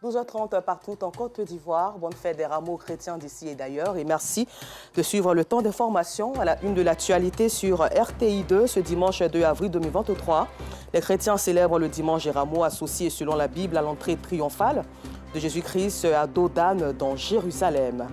12h30 partout en Côte d'Ivoire. Bonne fête des rameaux chrétiens d'ici et d'ailleurs. Et merci de suivre le temps d'information à la une de l'actualité sur RTI2 ce dimanche 2 avril 2023. Les chrétiens célèbrent le dimanche des rameaux associé selon la Bible à l'entrée triomphale de Jésus-Christ à Dodane dans Jérusalem.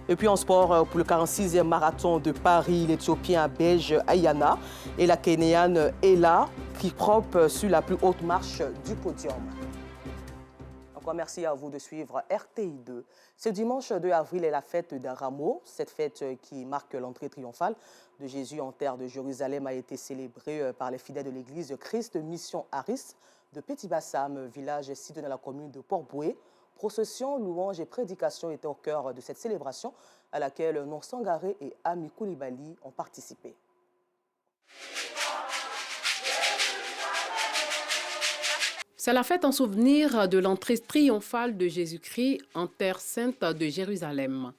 Et puis en sport, pour le 46e marathon de Paris, l'Éthiopien belge Ayana et la Kényane Ella qui propent sur la plus haute marche du podium. Encore merci à vous de suivre RTI2. Ce dimanche 2 avril est la fête des rameaux. Cette fête qui marque l'entrée triomphale de Jésus en terre de Jérusalem a été célébrée par les fidèles de l'église Christ Mission Aris de Petit Bassam, village situé dans la commune de Port-Boué. Procession, louanges et prédications étaient au cœur de cette célébration à laquelle Non Sangaré et Ami Koulibaly ont participé. C'est la fête en souvenir de l'entrée triomphale de Jésus-Christ en terre sainte de Jérusalem.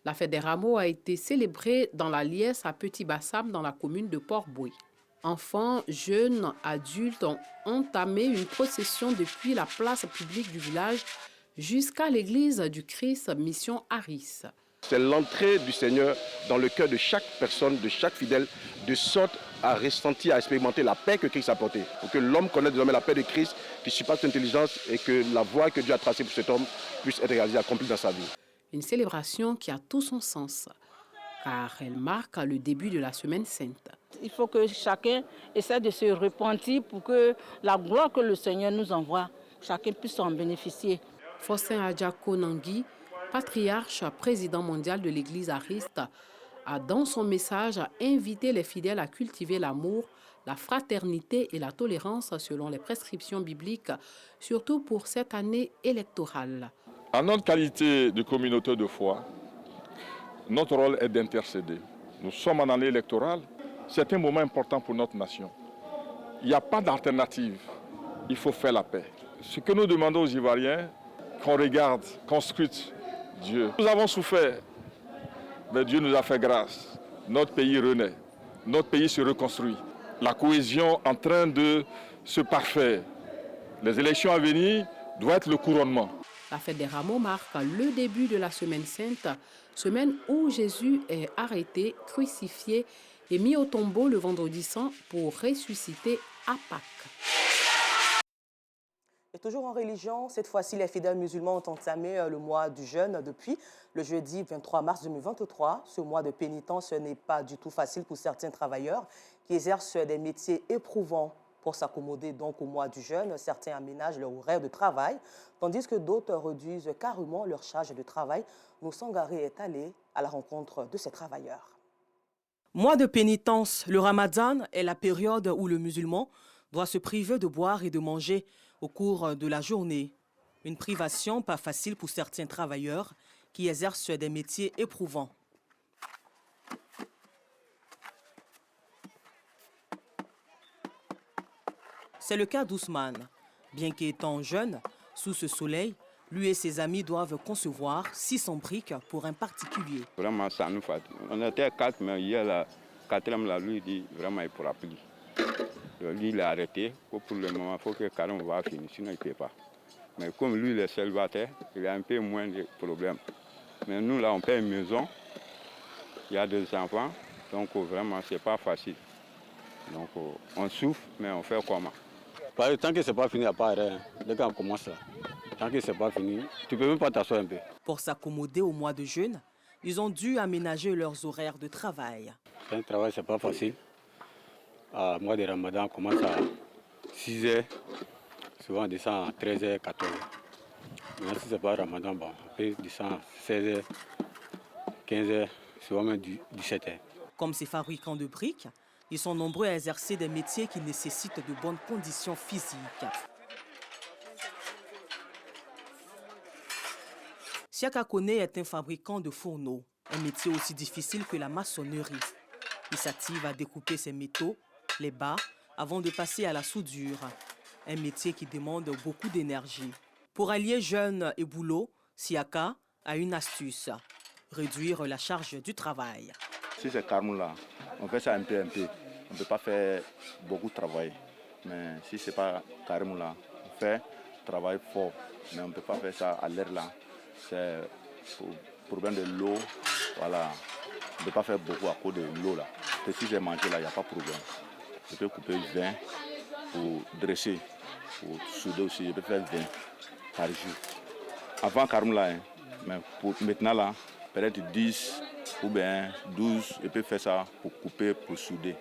La fête des rameaux a été célébrée dans la liesse à Petit Bassam dans la commune de Port-Boué. Enfants, jeunes, adultes ont entamé une procession depuis la place publique du village jusqu'à l'église du Christ Mission Aris. C'est l'entrée du Seigneur dans le cœur de chaque personne, de chaque fidèle, de sorte à ressentir, à expérimenter la paix que Christ a apportée. Pour que l'homme connaisse désormais la paix de Christ, qui surpasse toute intelligence et que la voie que Dieu a tracée pour cet homme puisse être réalisée, accomplie dans sa vie. Une célébration qui a tout son sens, car elle marque le début de la Semaine Sainte. Il faut que chacun essaie de se repentir pour que la gloire que le Seigneur nous envoie, chacun puisse en bénéficier. Faustin Adjako Nangui, patriarche, président mondial de l'Église Ariste, a dans son message invité les fidèles à cultiver l'amour, la fraternité et la tolérance selon les prescriptions bibliques, surtout pour cette année électorale. En notre qualité de communauté de foi, notre rôle est d'intercéder. Nous sommes en année électorale, c'est un moment important pour notre nation. Il n'y a pas d'alternative, il faut faire la paix. Ce que nous demandons aux Ivoiriens, qu'on regarde, qu'on scrute Dieu. Nous avons souffert, mais Dieu nous a fait grâce. Notre pays renaît, notre pays se reconstruit. La cohésion en train de se parfaire. Les élections à venir doivent être le couronnement. La fête des rameaux marque le début de la Semaine Sainte, semaine où Jésus est arrêté, crucifié et mis au tombeau le vendredi saint pour ressusciter à Pâques. Et toujours en religion, cette fois-ci, les fidèles musulmans ont entamé le mois du jeûne depuis le jeudi 23 mars 2023. Ce mois de pénitence n'est pas du tout facile pour certains travailleurs qui exercent des métiers éprouvants. Pour s'accommoder donc au mois du jeûne, certains aménagent leur horaire de travail, tandis que d'autres réduisent carrément leur charge de travail. Nous Sangaré est allé à la rencontre de ces travailleurs. Mois de pénitence, le Ramadan est la période où le musulman doit se priver de boire et de manger au cours de la journée. Une privation pas facile pour certains travailleurs qui exercent des métiers éprouvants. C'est le cas d'Ousmane. Bien qu'étant jeune, sous ce soleil, lui et ses amis doivent concevoir 600 briques pour un particulier. Vraiment, ça nous fatigue. On était 4, mais hier, la quatrième, lui, dit vraiment, il ne pourra plus. Lui, il est arrêté. Pour le moment, il faut que Karim va finir, sinon il ne peut pas. Mais comme lui, il est célibataire, il a un peu moins de problèmes. Mais nous, là, on paie une maison, il y a 2 enfants, donc vraiment, ce n'est pas facile. Donc, on souffre, mais on fait comment? Tant que ce n'est pas fini, il n'y a pas rien. Dès qu'on commence là, tant que ce n'est pas fini, tu ne peux même pas t'asseoir un peu. Pour s'accommoder au mois de jeûne, ils ont dû aménager leurs horaires de travail. C'est un travail, ce n'est pas facile. Le mois de Ramadan, on commence à 6 h, souvent on descend à 13 h, 14 h. Maintenant, si ce n'est pas Ramadan, bon, on peut descendre à 16 h, 15 h, souvent même 17 h. Comme ces fabricants de briques, ils sont nombreux à exercer des métiers qui nécessitent de bonnes conditions physiques. Siaka Kone est un fabricant de fourneaux, un métier aussi difficile que la maçonnerie. Il s'active à découper ses métaux, les bas, avant de passer à la soudure. Un métier qui demande beaucoup d'énergie. Pour allier jeûne et boulot, Siaka a une astuce, réduire la charge du travail. Si c'est carrément là, on fait ça un peu. On ne peut pas faire beaucoup de travail. Mais si ce n'est pas carrément là, on fait travailler fort, mais on ne peut pas faire ça à l'air là. C'est pour problème de l'eau, voilà. On ne peut pas faire beaucoup à cause de l'eau là. Et si j'ai mangé là, il n'y a pas de problème. Je peux couper 20 pour dresser, pour souder aussi, je peux faire 20 par jour. Avant Karoum là, mais pour maintenant là, peut-être 10 ou bien 12, je peux faire ça pour couper, pour souder.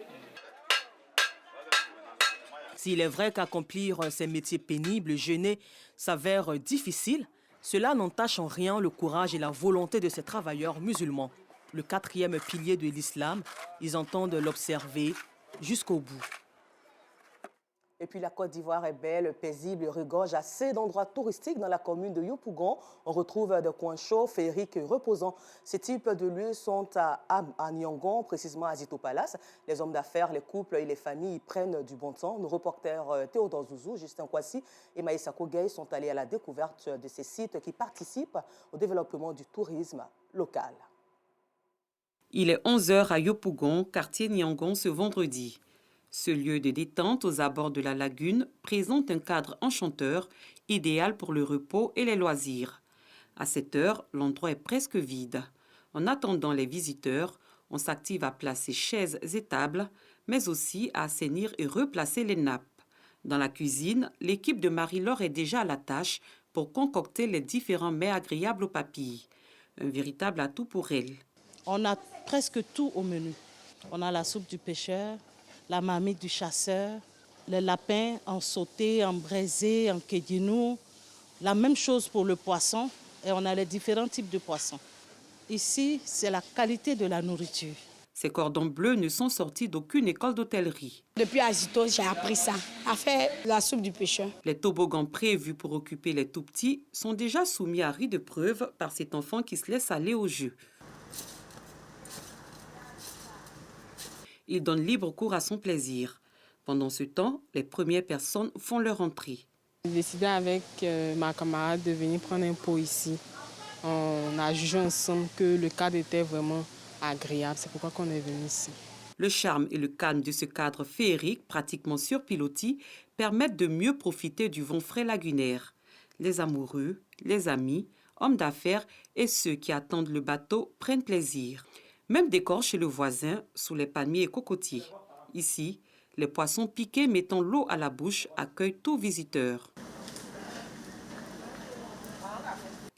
S'il est vrai qu'accomplir ces métiers pénibles, jeûner, s'avère difficile, cela n'entache en rien le courage et la volonté de ces travailleurs musulmans. Le 4e pilier de l'islam, ils entendent l'observer jusqu'au bout. Et puis la Côte d'Ivoire est belle, paisible, regorge assez d'endroits touristiques dans la commune de Yopougon. On retrouve des coins chauds, féeriques et reposants. Ces types de lieux sont à Niangon, précisément à Zito Palace. Les hommes d'affaires, les couples et les familles y prennent du bon temps. Nos reporters Théodore Zouzou, Justin Kwasi et Maïssa Kogay sont allés à la découverte de ces sites qui participent au développement du tourisme local. Il est 11h à Yopougon, quartier Niangon, ce vendredi. Ce lieu de détente aux abords de la lagune présente un cadre enchanteur, idéal pour le repos et les loisirs. À cette heure, l'endroit est presque vide. En attendant les visiteurs, on s'active à placer chaises et tables, mais aussi à assainir et replacer les nappes. Dans la cuisine, l'équipe de Marie-Laure est déjà à la tâche pour concocter les différents mets agréables aux papilles. Un véritable atout pour elle. On a presque tout au menu. On a la soupe du pêcheur, la marmite du chasseur, les lapins en sauté, en braisé, en kédinou. La même chose pour le poisson et on a les différents types de poissons. Ici, c'est la qualité de la nourriture. Ces cordons bleus ne sont sortis d'aucune école d'hôtellerie. Depuis Azito, j'ai appris ça, à faire la soupe du pêcheur. Les toboggans prévus pour occuper les tout-petits sont déjà soumis à rude épreuve par cet enfant qui se laisse aller au jeu. Il donne libre cours à son plaisir. Pendant ce temps, les premières personnes font leur entrée. J'ai décidé avec ma camarade de venir prendre un pot ici. On a jugé ensemble que le cadre était vraiment agréable. C'est pourquoi on est venu ici. Le charme et le calme de ce cadre féerique, pratiquement sur pilotis, permettent de mieux profiter du vent frais lagunaire. Les amoureux, les amis, hommes d'affaires et ceux qui attendent le bateau prennent plaisir. Même décor chez le voisin, sous les palmiers et cocotiers. Ici, les poissons piqués mettant l'eau à la bouche accueillent tout visiteur.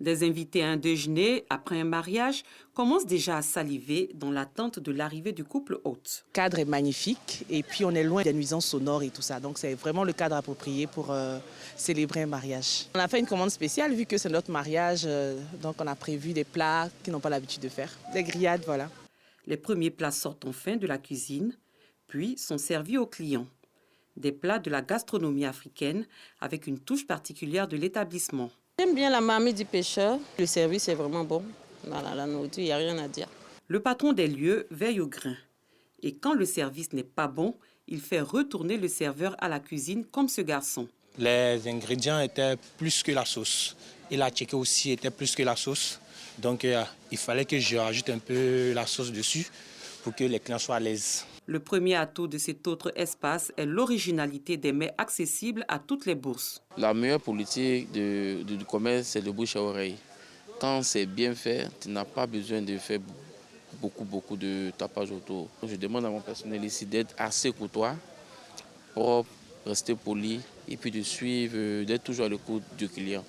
Des invités à un déjeuner après un mariage commencent déjà à saliver dans l'attente de l'arrivée du couple hôte. Le cadre est magnifique et puis on est loin des nuisances sonores et tout ça. Donc c'est vraiment le cadre approprié pour célébrer un mariage. On a fait une commande spéciale vu que c'est notre mariage. Donc on a prévu des plats qu'ils n'ont pas l'habitude de faire. Des grillades, voilà. Les premiers plats sortent enfin de la cuisine, puis sont servis aux clients. Des plats de la gastronomie africaine avec une touche particulière de l'établissement. J'aime bien la marmite du pêcheur. Le service est vraiment bon. Dans la nourriture, il n'y a rien à dire. Le patron des lieux veille au grain. Et quand le service n'est pas bon, il fait retourner le serveur à la cuisine comme ce garçon. Les ingrédients étaient plus que la sauce. Et la tchéké aussi était plus que la sauce. Donc il fallait que je rajoute un peu la sauce dessus pour que les clients soient à l'aise. Le premier atout de cet autre espace est l'originalité des mets accessibles à toutes les bourses. La meilleure politique du commerce, c'est le bouche à oreille. Quand c'est bien fait, tu n'as pas besoin de faire beaucoup de tapage autour. Je demande à mon personnel ici d'être assez courtois, propre, rester poli et puis de suivre, d'être toujours à l'écoute du client.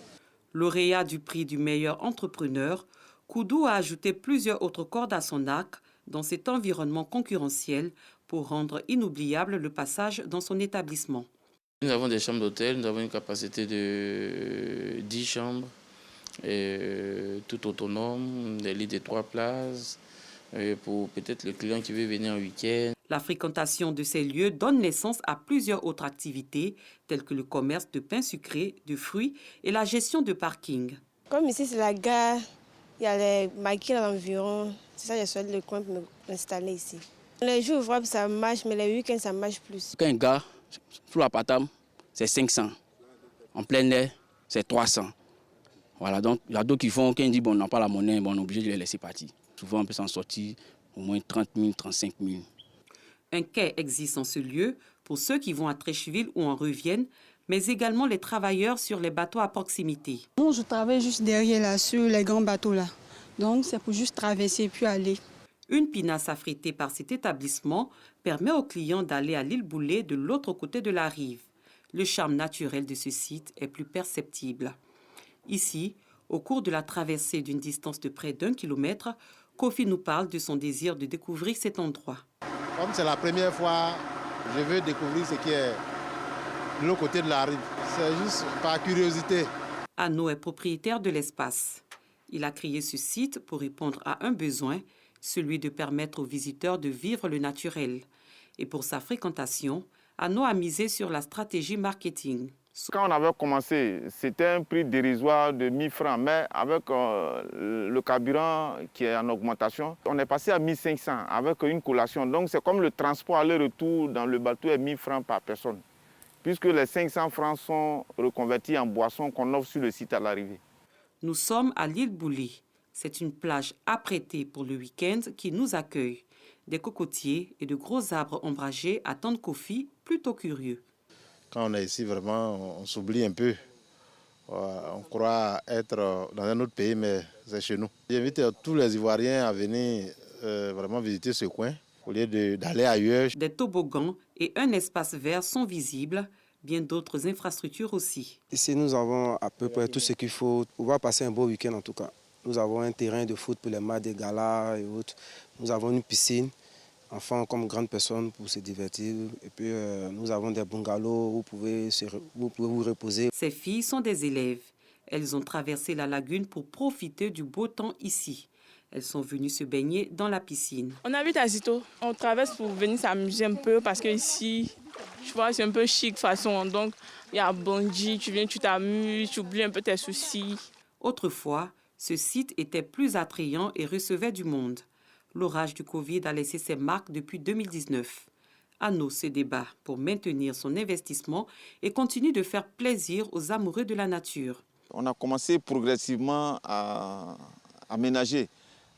Lauréat du prix du meilleur entrepreneur, Koudou a ajouté plusieurs autres cordes à son arc dans cet environnement concurrentiel pour rendre inoubliable le passage dans son établissement. Nous avons des chambres d'hôtel, nous avons une capacité de 10 chambres, tout autonome, des lits de 3 places, pour peut-être le client qui veut venir en week-end. La fréquentation de ces lieux donne naissance à plusieurs autres activités, telles que le commerce de pain sucré, de fruits et la gestion de parking. Comme ici, c'est la gare, il y a les maquis à l'environ. C'est ça, j'ai choisi le coin pour m'installer ici. Les jours ouvrables, ça marche, mais les week-ends, ça marche plus. Quand un gars, sous la patame, c'est 500. En plein air, c'est 300. Voilà, donc il y a d'autres qui font, quand ils disent bon, on n'a pas la monnaie, bon, on est obligé de les laisser partir. Souvent, on peut s'en sortir au moins 30 000, 35 000. Un quai existe en ce lieu pour ceux qui vont à Treichville ou en reviennent. mais également les travailleurs sur les bateaux à proximité. Non, je travaille juste derrière là, sur les grands bateaux là. Donc c'est pour juste traverser puis aller. Une pinasse affrétée par cet établissement permet aux clients d'aller à l'île Boulet de l'autre côté de la rive. Le charme naturel de ce site est plus perceptible. Ici, au cours de la traversée d'une distance de près d'1 kilomètre, Kofi nous parle de son désir de découvrir cet endroit. Comme c'est la première fois, je veux découvrir ce qui est de l'autre côté de la rive. C'est juste par curiosité. Anno est propriétaire de l'espace. Il a créé ce site pour répondre à un besoin, celui de permettre aux visiteurs de vivre le naturel. Et pour sa fréquentation, Anno a misé sur la stratégie marketing. Quand on avait commencé, c'était un prix dérisoire de 1000 francs, mais avec le carburant qui est en augmentation, on est passé à 1500 avec une collation. Donc c'est comme le transport aller-retour dans le bateau est 1000 francs par personne, puisque les 500 francs sont reconvertis en boissons qu'on offre sur le site à l'arrivée. Nous sommes à l'île Boulet. C'est une plage apprêtée pour le week-end qui nous accueille. Des cocotiers et de gros arbres ombragés attendent Kofi, plutôt curieux. Quand on est ici, vraiment, on s'oublie un peu. On croit être dans un autre pays, mais c'est chez nous. J'invite tous les Ivoiriens à venir vraiment visiter ce coin, au lieu d'aller ailleurs. Des toboggans et un espace vert sont visibles, bien d'autres infrastructures aussi. Ici, nous avons à peu près tout ce qu'il faut pour pouvoir passer un beau week-end en tout cas. Nous avons un terrain de foot pour les matchs des galas et autres. Nous avons une piscine. Enfants comme grandes personnes pour se divertir. Et puis nous avons des bungalows où vous pouvez vous reposer. Ces filles sont des élèves. Elles ont traversé la lagune pour profiter du beau temps ici. Elles sont venues se baigner dans la piscine. On habite à Zito. On traverse pour venir s'amuser un peu parce que ici, tu vois, c'est un peu chic façon. Donc il y a bungee, tu viens, tu t'amuses, tu oublies un peu tes soucis. Autrefois, ce site était plus attrayant et recevait du monde. L'orage du Covid a laissé ses marques depuis 2019. Anno se débat pour maintenir son investissement et continue de faire plaisir aux amoureux de la nature. On a commencé progressivement à aménager.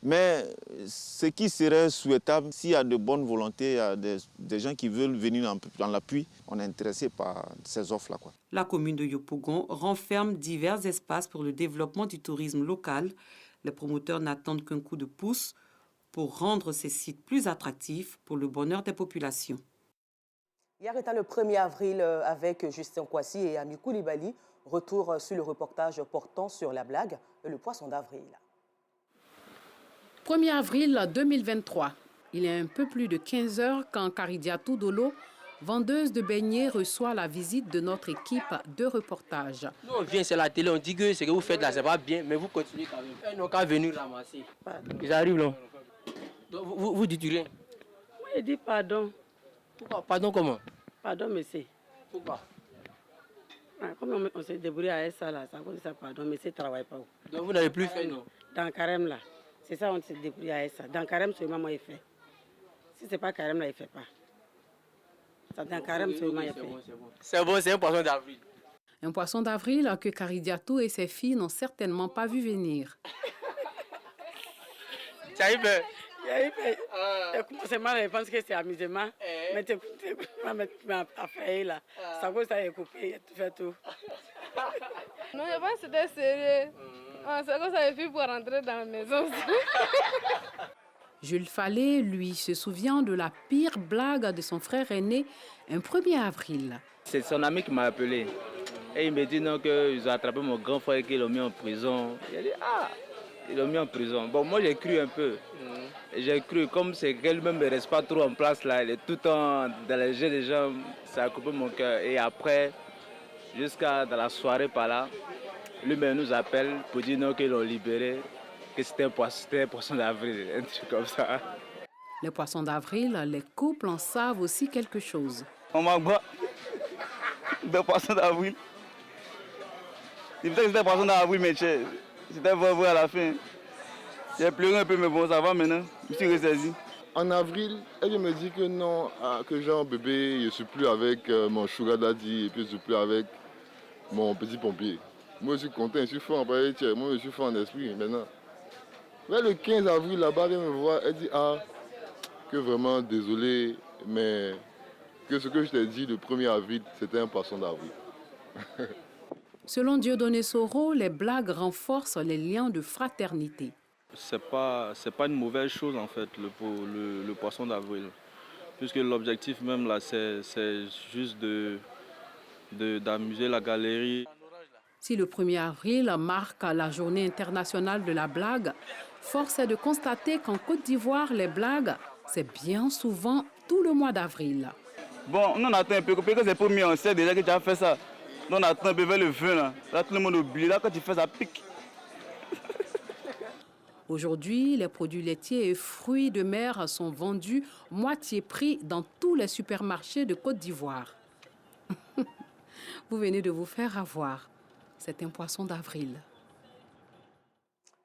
Mais ce qui serait souhaitable, s'il y a de bonnes volontés, il y a des gens qui veulent venir dans l'appui, on est intéressé par ces offres-là. La commune de Yopougon renferme divers espaces pour le développement du tourisme local. Les promoteurs n'attendent qu'un coup de pouce pour rendre ces sites plus attractifs pour le bonheur des populations. Hier était le 1er avril avec Justin Kouassi et Ami Koulibaly. Retour sur le reportage portant sur la blague et le poisson d'avril. 1er avril 2023. Il est un peu plus de 15 heures quand Karidiatou Dolo, vendeuse de beignets, reçoit la visite de notre équipe de reportage. Nous, on vient, c'est la télé, on dit que ce que vous faites là, c'est pas bien, mais vous continuez quand même. Ils n'ont qu'à venir ramasser. Ils arrivent là. Donc, vous dites rien? Oui, il dit pardon. Pourquoi? Pardon comment? Pardon, monsieur. Pourquoi? Comme on s'est débrouillé à ça, là, ça cause ça, pardon, monsieur ne travaille pas. Donc vous n'avez plus fait, non? Dans Carême, là. C'est ça, on s'est débrouillé à ça. Dans Carême, seulement, moi, il fait. Si ce n'est pas Carême, là, il ne fait pas. Ça, dans Carême, seulement, il fait. C'est bon, c'est un poisson d'avril. Un poisson d'avril que Karidiatou et ses filles n'ont certainement pas vu venir. Tu as eu peur? J'ai eu peur. Commencement, je pense que c'est amusement. Mais tu m'as fait là. Ça cause ça est coupé, tu fais tout. Non, je pense que c'était sérieux. C'est comme ça, pour rentrer dans la maison. Jules Fallet, lui, se souvient de la pire blague de son frère aîné un 1er avril. C'est son ami qui m'a appelé. Et il me dit non, qu'ils ont attrapé mon grand frère et qu'ils l'ont mis en prison. Il a dit, ah, ils l'ont mis en prison. Bon, moi j'ai cru un peu. J'ai cru, comme c'est qu'elle-même ne reste pas trop en place là, elle est tout le temps dans les jeux des gens, ça a coupé mon cœur. Et après, jusqu'à dans la soirée par là, lui-même nous appelle pour dire non, qu'ils l'ont libéré, que c'était un poisson d'avril, un truc comme ça. Les poissons d'avril, les couples en savent aussi quelque chose. On m'a quoi? Des poissons d'avril. C'est peut-être que c'était un poisson d'avril, mais c'était vrai à la fin. J'ai pleuré un peu, mais bon, ça va maintenant. Je me suis ressaisi. En avril, elle me dit que non, que genre bébé, je ne suis plus avec mon sugar daddy et puis je ne suis plus avec mon petit pompier. Moi, je suis content, je suis fort en paillettes, moi, je suis fort en esprit maintenant. Là, le 15 avril, là-bas, elle vient me voir, elle dit que vraiment désolé, mais que ce que je t'ai dit le 1er avril, c'était un poisson d'avril. Selon Dieudonné Soro, les blagues renforcent les liens de fraternité. C'est pas une mauvaise chose en fait, le poisson d'avril. Puisque l'objectif même là, c'est juste d'amuser la galerie. Si le 1er avril marque la journée internationale de la blague, force est de constater qu'en Côte d'Ivoire, les blagues, c'est bien souvent tout le mois d'avril. Bon, on attend un peu, parce que c'est pour moi, on sait déjà que tu as fait ça. On attend un peu vers le 20, là tout le monde oublie, là quand tu fais ça pique. Aujourd'hui, les produits laitiers et fruits de mer sont vendus moitié prix dans tous les supermarchés de Côte d'Ivoire. Vous venez de vous faire avoir. C'est un poisson d'avril.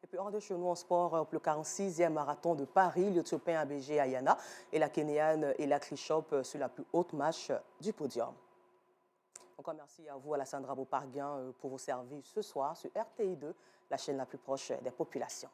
Et puis, hors de chez nous en sport, pour le 46e marathon de Paris, l'Éthiopien ABG Ayana et la Kenyane Ella Klishop sur la plus haute marche du podium. Encore merci à vous, Alassandra Boparguin, pour vos services ce soir sur RTI2, la chaîne la plus proche des populations.